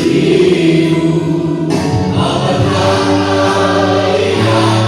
Hidup akan raya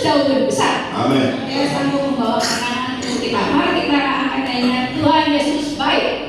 jauh lebih besar. Amin. Saya sanggup membawa makanan untuk kita. Mari kita akan nyanyi Tuhan Yesus baik.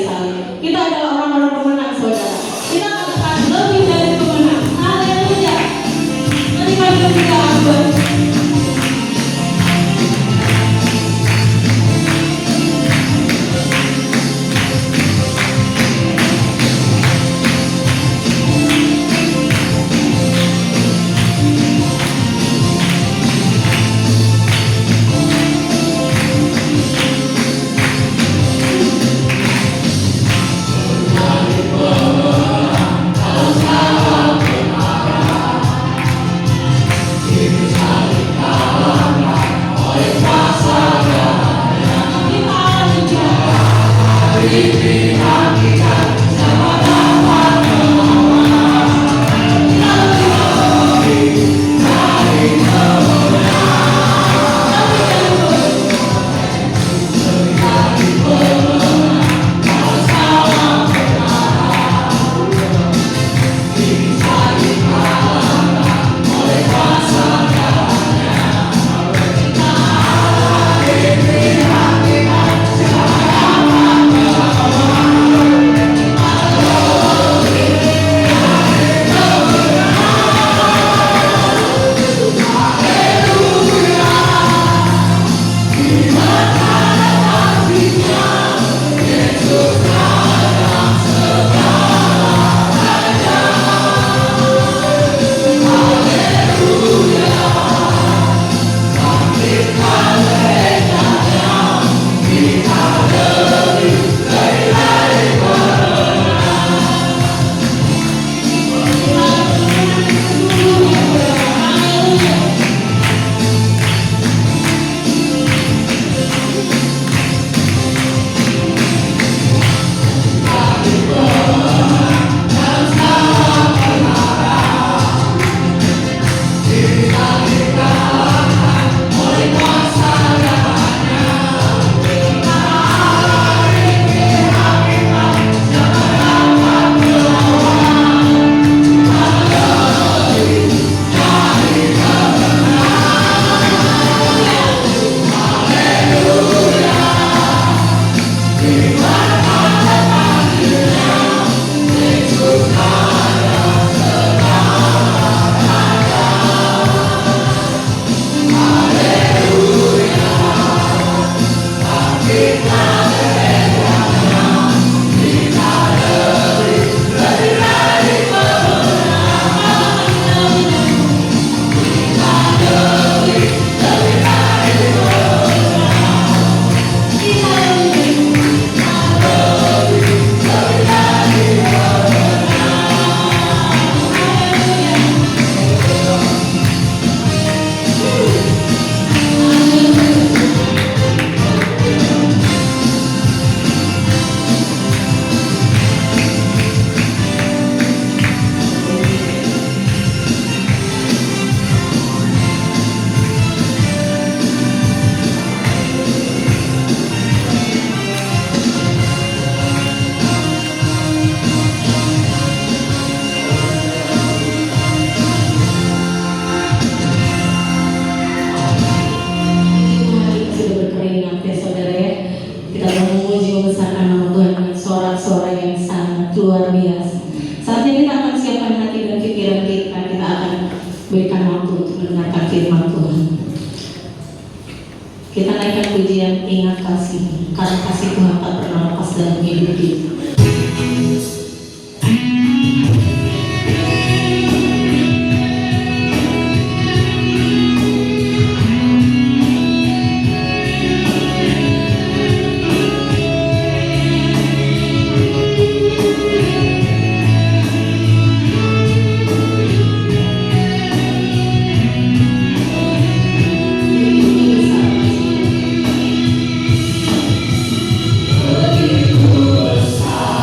salib. Kita adalah orang-orang pemenang, saudara. Kita katakan lebih dari pemenang. Haleluya. Terima kemuliaan buat luar biasa. Saatnya kita akan siapkan hati dan pikiran kita. Kita akan berikan waktu untuk mendengarkan firman Tuhan. Kita naikkan pujian ingat kasih, karena kasih Tuhan tak pernah lepas dalam hidup kita. Besar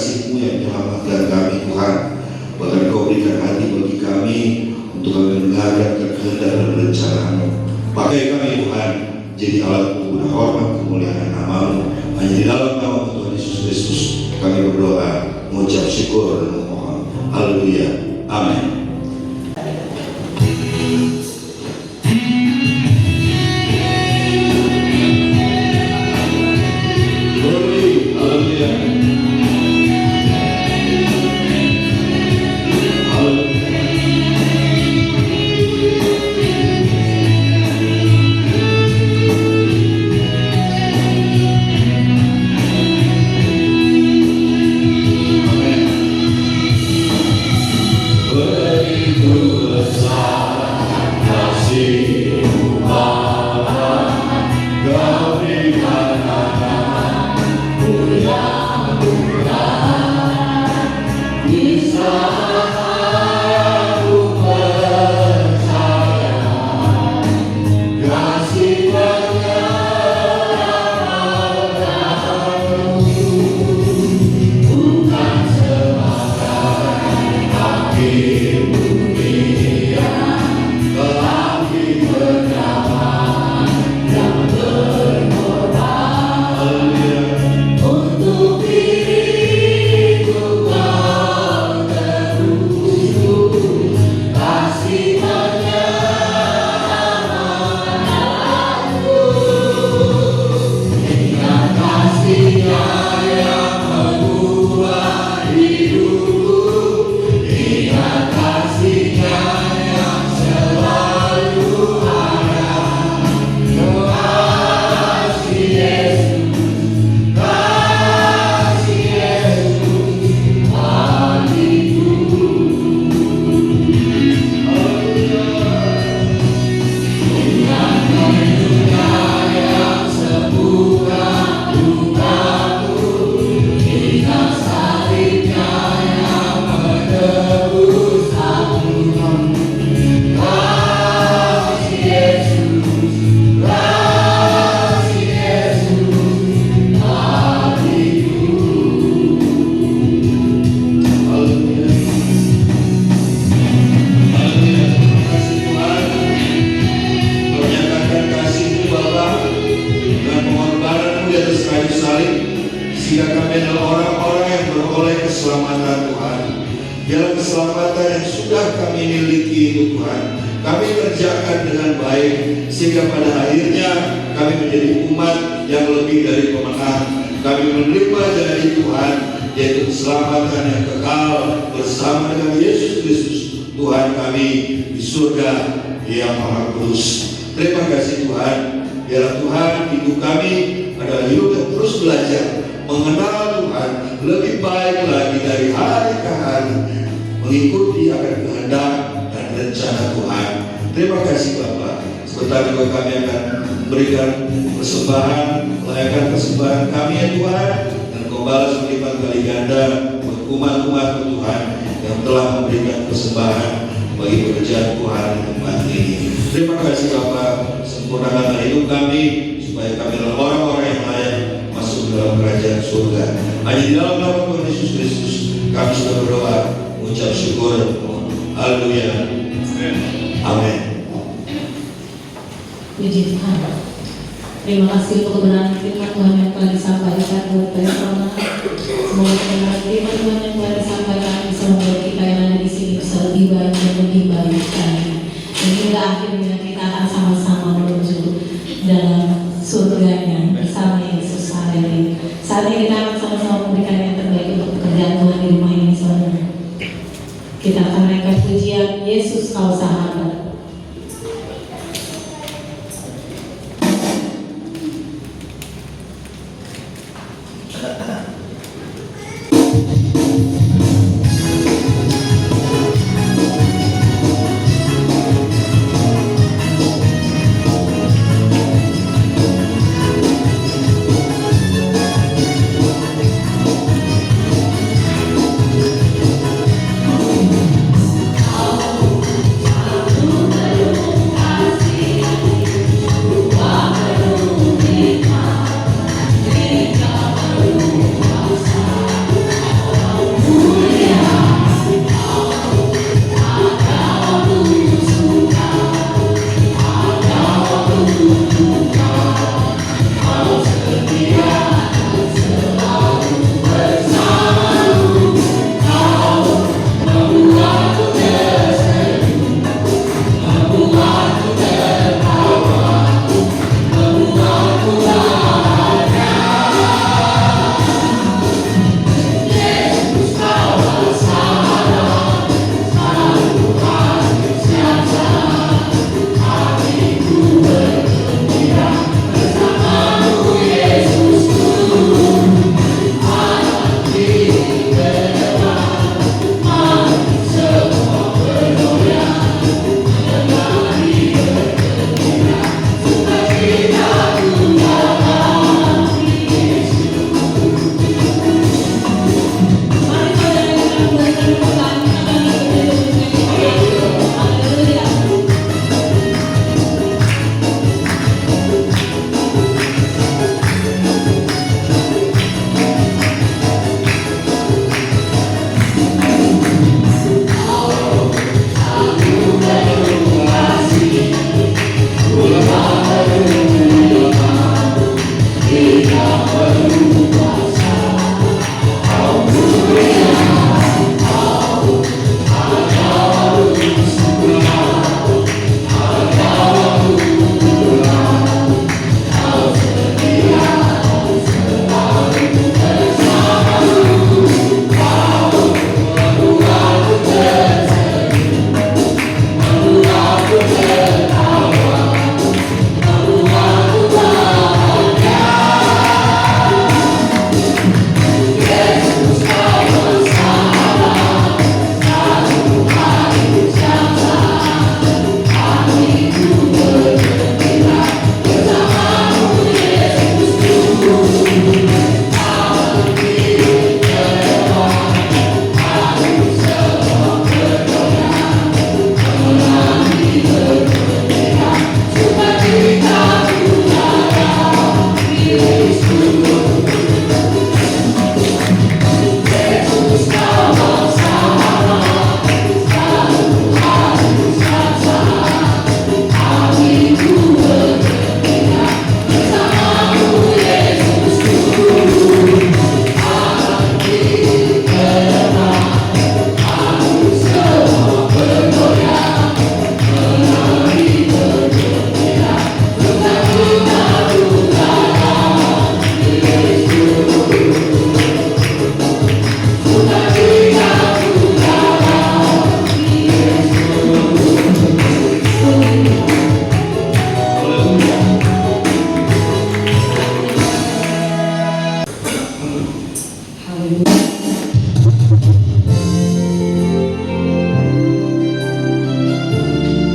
kasih-Mu yang menyelamatkan kami Tuhan. Bahkan Kau berikan hati bagi kami untuk kami mendengarkan kehendak dan rencana-Mu. Pakai kami Tuhan jadi alat guna hormat kemuliaan nama-Mu. Hanya di dalam nama Tuhan Yesus Kristus kami berdoa, mengucap syukur dan memohon. Haleluya. Amin. Sehingga kami adalah orang-orang yang beroleh keselamatan Tuhan. Dalam keselamatan yang sudah kami miliki itu Tuhan, kami kerjakan dengan baik, sehingga pada akhirnya kami menjadi umat yang lebih dari pemenang. Kami menerima janji Tuhan, yaitu keselamatan yang kekal bersama dengan Yesus Kristus Tuhan kami di surga yang Maha Kudus. Terima kasih Tuhan. Biarlah Tuhan, hidup kami adalah hidup yang terus belajar mengenal Tuhan lebih baik lagi dari hari ke hari, mengikuti akan kehendak dan rencana Tuhan. Terima kasih Bapak. Sebentar juga kami akan memberikan persembahan, melayangkan persembahan kami ya Tuhan, dan Kau balas berlipat kali ganda buat umat-umat Tuhan yang telah memberikan persembahan bagi pekerjaan Tuhan di tempat ini. Terima kasih Bapak. Sempurnakanlah hidup kami supaya kami adalah orang-orang yang layak masuk dalam kerajaan surga. Hanya di dalam nama Tuhan Yesus Kristus kami sudah berdoa, mengucap syukur. Haleluya. Amin. Puji Tuhan. Terima kasih untuk kebenaran firman Tuhan yang telah disampaikan buat bersama. Semoga kebenaran firman Tuhan yang telah disampaikan bisa membuat kita yang ada di sini bisa lebih baik dan lebih baik lagi. Dan hingga akhirnya kita akan sama-sama menuju dalam surganya bersama Yesus hari ini. Saat ini kita akan sama-sama memberikan yang terbaik untuk pekerjaan Tuhan di rumah ini saudara. Kita akan menaikkan pujian Yesus Kau Sahabat. Kau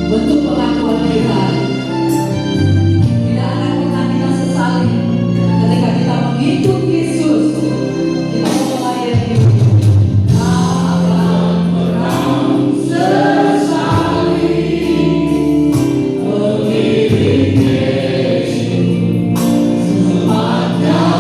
Bentuk pengakuan kita tidak akan pernah kita sesali ketika kita menghidup Yesus, kita mau melayani. Akan pernah sesali mengiring Yesus sepanjang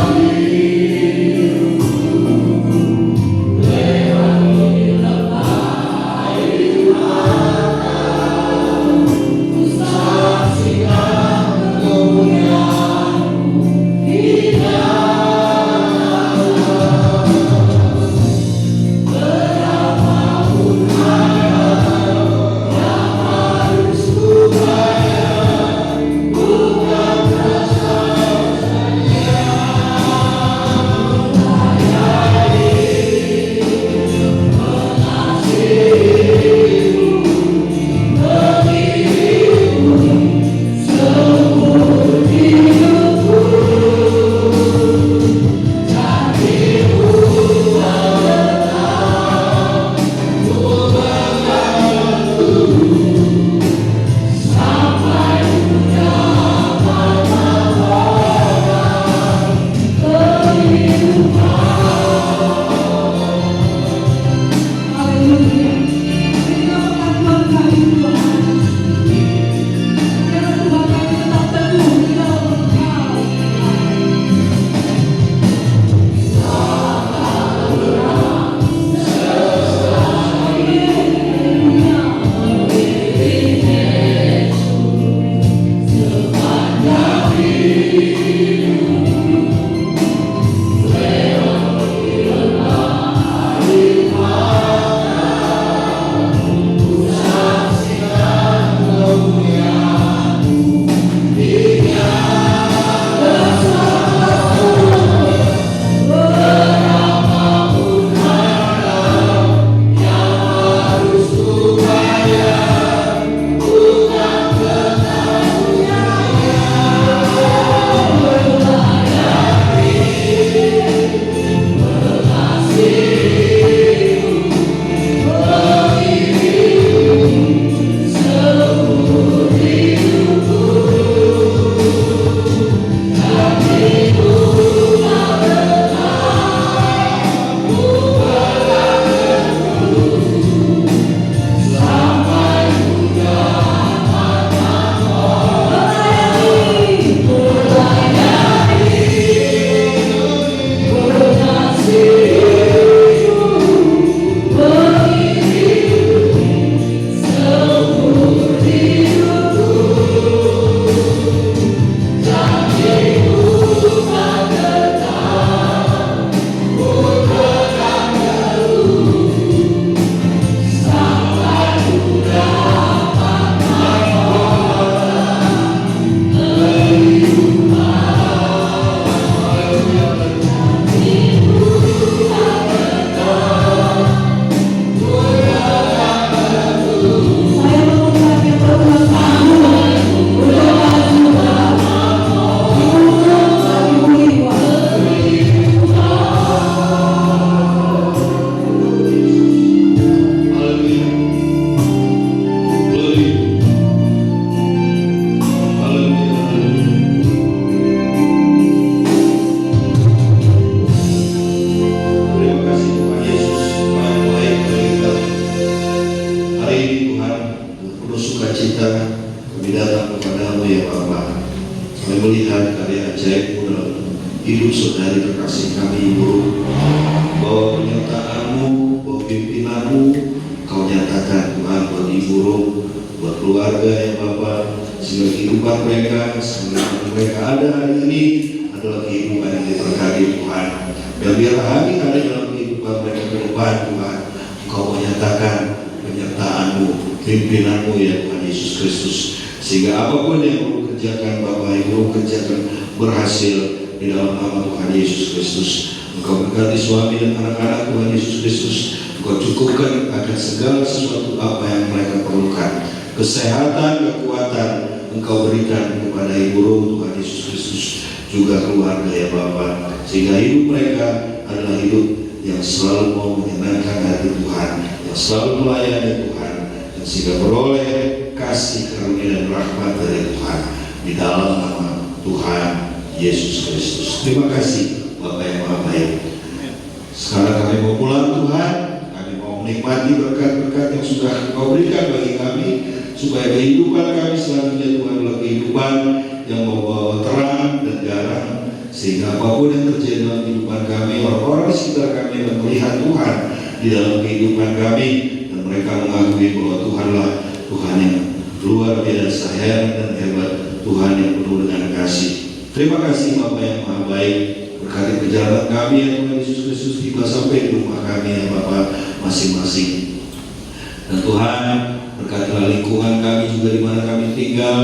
hidup saudari kekasih kami Ibu, bahwa penyertaan-Mu, bahwa pimpinan-Mu Kau nyatakan Tuhan buat Ibu Rum, buat keluarga ya Bapak, sehingga kehidupan mereka, sehingga mereka ada hari ini adalah kehidupan yang diberkati Tuhan. Dan biar hari ada dalam kehidupan mereka ke depan Tuhan, Kau menyatakan penyertaan-Mu, pimpinan-Mu ya Tuhan Yesus Kristus, sehingga apapun yang perlu kerjakan Bapak Ibu kerjakan berhasil di dalam nama Tuhan Yesus Kristus. Engkau berkati suami dan anak-anak Tuhan Yesus Kristus. Engkau cukupkan akan segala sesuatu apa yang mereka perlukan. Kesehatan, kekuatan Engkau berikan kepada Ibu Rum Tuhan Yesus Kristus, juga keluarga ya Bapak, sehingga hidup mereka adalah hidup yang selalu mau menyenangkan selalu melayani Tuhan, dan sehingga beroleh kasih karunia dan rahmat dari Tuhan di dalam nama Tuhan Yesus Kristus. Terima kasih Bapa yang Maha Baik. Sekarang kami mau pulang Tuhan, kami mau menikmati berkat-berkat yang sudah Kau berikan bagi kami, supaya kehidupan kami selanjutnya Tuhan adalah kehidupan yang membawa terang dan garam, sehingga apapun yang terjadi dalam kehidupan kami, orang-orang di sekitar kami akan melihat Tuhan di dalam kehidupan kami, dan mereka mengakui bahwa Tuhanlah Tuhan yang luar biasa heran dan hebat, Tuhan yang penuh dengan kasih. Terima kasih Bapa yang Maha Baik. Berkati perjalanan kami ya Tuhan Yesus Kristus, tiba sampai di rumah kami ya Bapa masing-masing. Dan Tuhan, berkatilah lingkungan kami juga di mana kami tinggal.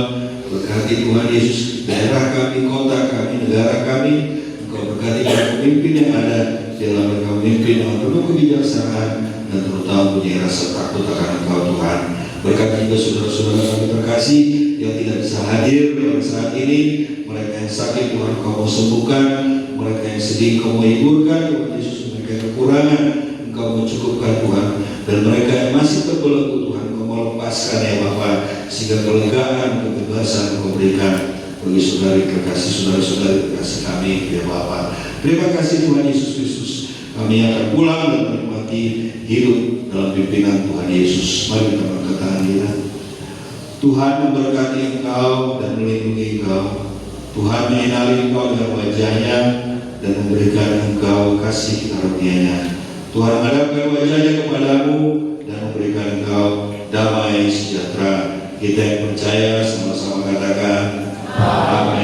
Berkati Tuhan Yesus daerah kami, kota kami, negara kami. Engkau berkati para pemimpin yang ada di dalam mereka memimpin dengan penuh kebijaksanaan dan terutama punya rasa takut akan Engkau Tuhan. Berkati juga saudara-saudara kami terkasih yang tidak bisa hadir pada saat ini. Mereka yang sakit Tuhan Engkau mau sembuhkan, mereka yang sedih Engkau mau hiburkan Tuhan Yesus, mereka yang kekurangan Engkau mau cukupkan Tuhan, dan mereka yang masih terbelenggu Tuhan Engkau mau lepaskan ya Bapa, sehingga kelegaan, kebebasan Engkau berikan bagi saudari kekasih, saudara-saudari kekasih kami ya Bapa. Terima kasih Tuhan Yesus Kristus. Kami akan pulang dan menikmati hidup dalam pimpinan Tuhan Yesus. Mari kita angkat tangan kita. Tuhan memberkati engkau dan melindungi engkau. Tuhan menyinari engkau dengan wajahnya dan memberikan engkau kasih karunia-Nya. Tuhan menghadapkan wajahnya kepadamu dan memberikan engkau damai sejahtera. Kita yang percaya sama-sama katakan amin.